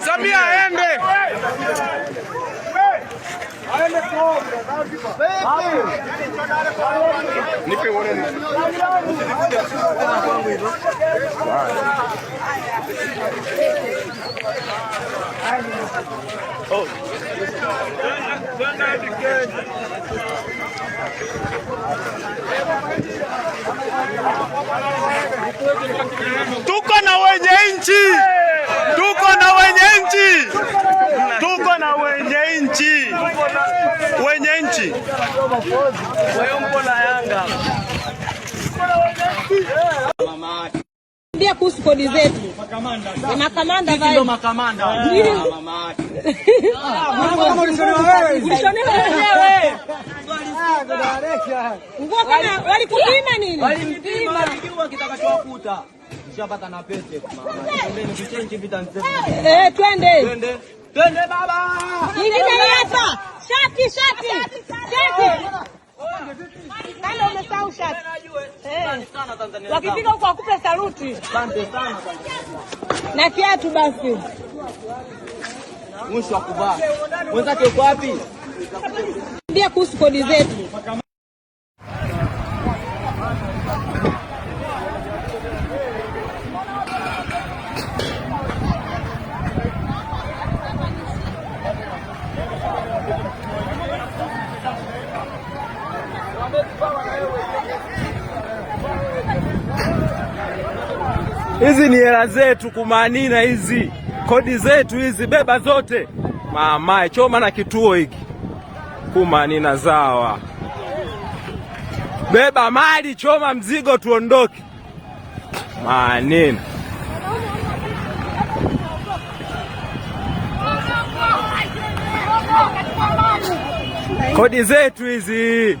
Samia aende. Nipe uone ni. Oh. Tuko na wenye nchi. Tuko na wenye nchi. Tuko na wenye nchi. Wenye nchi. Wewe mpo na Yanga. Ndio kuhusu kodi zetu. Makamanda vai. Ndio makamanda. Mama. Kama ulishonewa wewe. Nguo kama walikupima nini? Walimpima walijua kitakachowakuta. Ushapata na pete mama. Twende vichange vitanzema. Twende. Twende baba. Ingine hapa. Shati. Kama umesahau shati. Wakifika huko akupe saluti. Asante sana. Na kiatu basi. Mwisho wa kuvaa. Mwenzake uko wapi? Ndio kuhusu kodi zetu. Hizi ni hela zetu kumanina, hizi kodi zetu hizi, beba zote mamae, choma na kituo hiki kumanina zawa, beba mali, choma mzigo, tuondoke manina. Kodi zetu hizi.